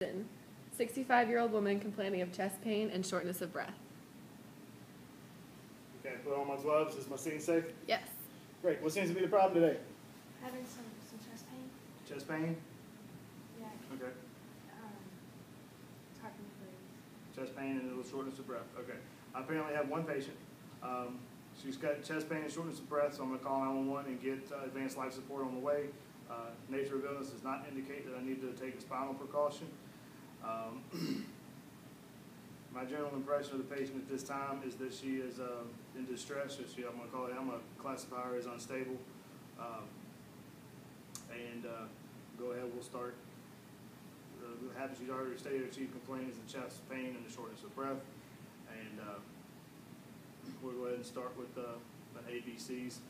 Hutson, 65-year-old woman complaining of chest pain and shortness of breath. Okay, put on my gloves. Is my scene safe? Yes. Great. What seems to be the problem today? Having some chest pain. Chest pain? Yeah. Okay. It's hard for me to breathe. Chest pain and a little shortness of breath. Okay. I apparently have one patient. She's got chest pain and shortness of breath, so I'm going to call 911 and get advanced life support on the way. Nature of illness does not indicate that I need to take a spinal precaution. My general impression of the patient at this time is that she is in distress. So I'm going to classify her as unstable. Go ahead, we'll start. The habit she's already stated her chief complaint is the chest pain and the shortness of breath. And we'll go ahead and start with the ABCs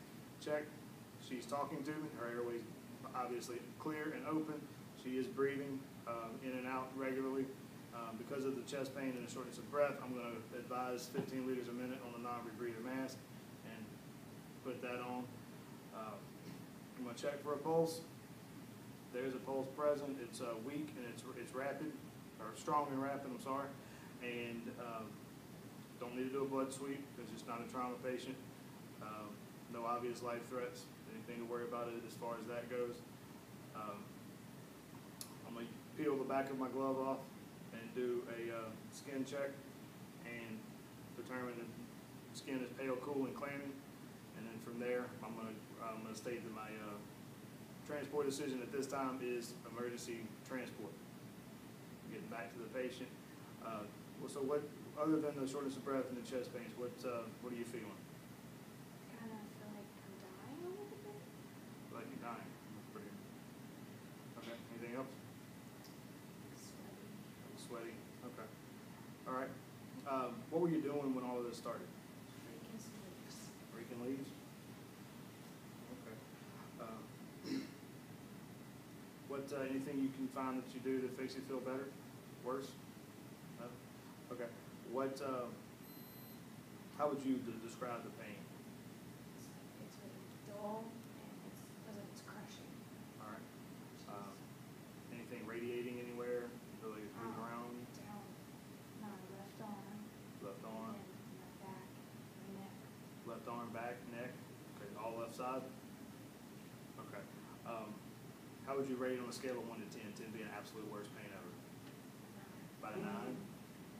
check. She's talking to me. Her airway's obviously clear and open. She is breathing in and out regularly. Because of the chest pain and the shortness of breath, I'm going to advise 15 liters a minute on the non-rebreather mask and put that on. I'm going to check for a pulse. There's a pulse present. It's weak and it's rapid, or strong and rapid, I'm sorry. And don't need to do a blood sweep because it's not a trauma patient. No obvious life threats, anything to worry about it as far as that goes. I'm going to peel the back of my glove off and do a skin check and determine if the skin is pale, cool, and clammy. And then from there, I'm going to state that my transport decision at this time is emergency transport. Getting back to the patient. So what, other than the shortness of breath and the chest pains, what are you feeling? I kind of feel like I'm dying a little bit. Like you're dying. That's pretty. Okay. Anything else? Sweaty. Sweaty. Okay. All right. What were you doing when all of this started? Raking some leaves. Raking leaves? Okay. Anything you can find that you do that makes you feel better? Worse? No? Okay. How would you describe the pain? It's really dull and it feels like it's crushing. All right. Anything radiating anywhere? Feel like it's moving around? Down my left arm. Left arm? And my back, my neck. Left arm, back, neck? Okay, all left side? Okay. How would you rate on a scale of 1 to 10, 10 being absolute worst pain ever? About a 9?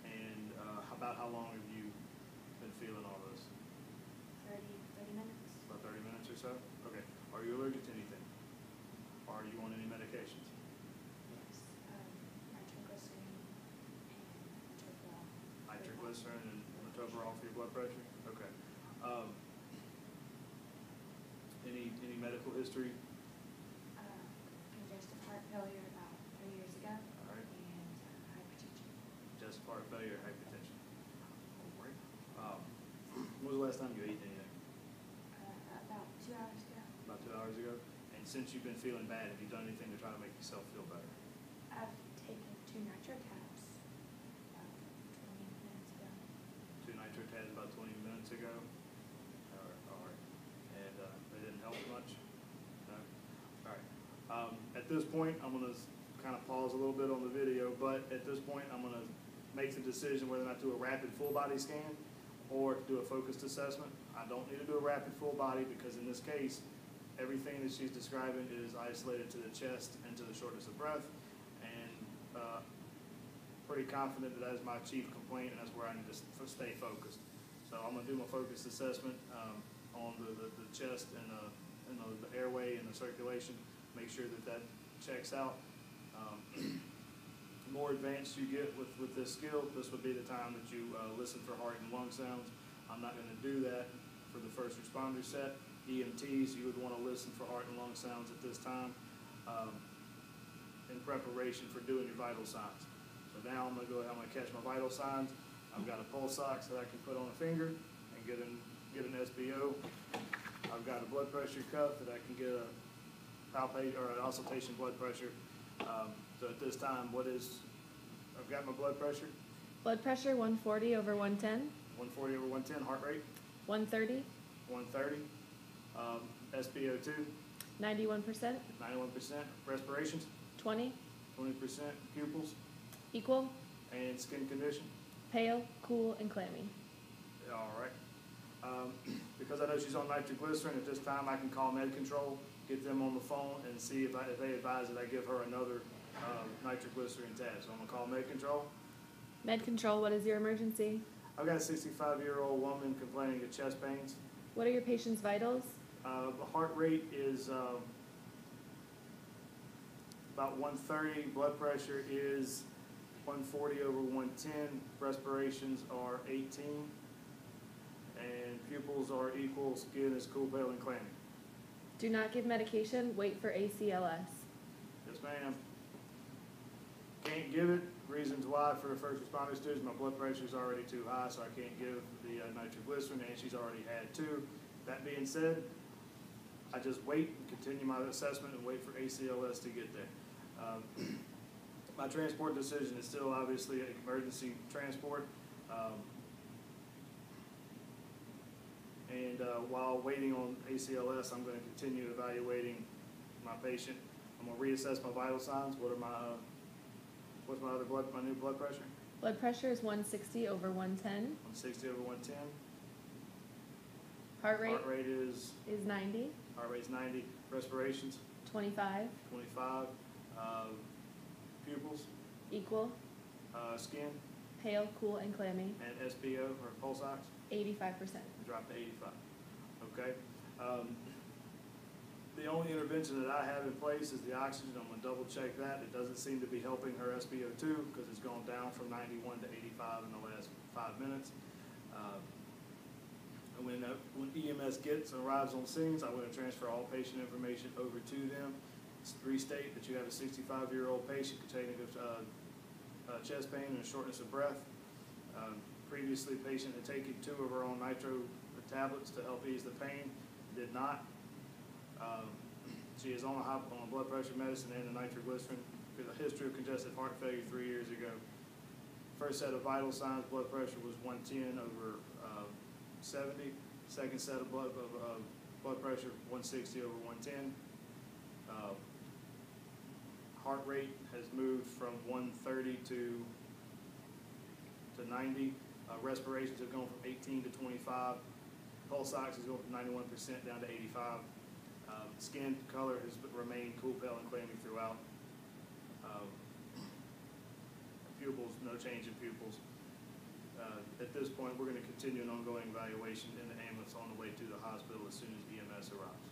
And about how long have you been feeling all this? 30 minutes. About 30 minutes or so? Okay. Are you allergic to anything? Are you on any medications? Yes. Nitroglycerin and metoprolol. Nitroglycerin and metoprolol for your blood pressure? Okay. Any medical history? Congestive heart failure about 3 years ago. All right. And hypertension. Just heart failure, hypertension. All right. When was the last time you ate anything? About 2 hours ago. About 2 hours ago? And since you've been feeling bad, have you done anything to try to make yourself feel better? I've taken 2 nitro tabs about 20 minutes ago. 2 nitro tabs about 20 minutes ago? All right. And they didn't help much? No? All right. At this point, I'm going to kind of pause a little bit on the video, but at this point, I'm going to make the decision whether or not to do a rapid full body scan or do a focused assessment. I don't need to do a rapid full body because in this case, everything that she's describing is isolated to the chest and to the shortness of breath, and pretty confident that is my chief complaint, and that's where I need to stay focused. So I'm going to do my focused assessment on the chest and the airway and the circulation, make sure that checks out. The more advanced you get with this skill, this would be the time that you listen for heart and lung sounds. I'm not going to do that for the first responder set. EMTs, you would want to listen for heart and lung sounds at this time in preparation for doing your vital signs. So now I'm going to catch my vital signs. I've got a pulse ox that I can put on a finger and get an SBO. I've got a blood pressure cuff that I can get a palpate or an auscultation blood pressure. So at this time, I've got my blood pressure. Blood pressure 140 over 110. 140 over 110, heart rate. 130. 130. SpO2. 91%. 91%. Respirations. 20. 20%. Pupils. Equal, And skin condition? pale, cool, and clammy. All right. Because I know she's on nitroglycerin, at this time I can call Med Control, get them on the phone, and see if they advise that I give her another nitroglycerin tab. So I'm gonna call Med Control. Med Control, what is your emergency? I've got a 65-year-old woman complaining of chest pains. What are your patient's vitals? The heart rate is about 130. Blood pressure is 140 over 110. Respirations are 18. And pupils are equal. Skin is cool, pale, and clammy. Do not give medication. Wait for ACLS. Yes, ma'am. Can't give it. Reasons why for the first responder students, my blood pressure is already too high, so I can't give the nitroglycerin, and she's already had 2. That being said, I just wait and continue my assessment and wait for ACLS to get there. My transport decision is still obviously an emergency transport. While waiting on ACLS, I'm going to continue evaluating my patient. I'm going to reassess my vital signs. What are my what's my new blood pressure? Blood pressure is 160 over 110. 160 over 110. Heart rate Heart rate is 90. Heart rate's 90. Respirations 25. 25. Pupils, Equal, skin, pale, cool, and clammy. and SPO or pulse ox 85%. drop to 85. Okay. The only intervention that I have in place is the oxygen. I'm going to double check that. It doesn't seem to be helping her SpO2 because it's gone down from 91 to 85 in the last 5 minutes. And when EMS arrives on scenes, I'm going to transfer all patient information over to them. Restate that you have a 65-year-old patient complaining of chest pain and shortness of breath. Previously, patient had taken 2 of her own nitro tablets to help ease the pain. Did not. She is on a blood pressure medicine and a nitroglycerin with a history of congestive heart failure 3 years ago. First set of vital signs, blood pressure was 110 over 70. Second set of blood pressure 160 over 110. Heart rate has moved from 130 to 90. Respirations have gone from 18 to 25. Pulse ox has gone from 91% down to 85. Skin color has remained cool, pale, and clammy throughout. Pupils, no change in pupils. At this point, we're going to continue an ongoing evaluation in the ambulance on the way to the hospital as soon as EMS arrives.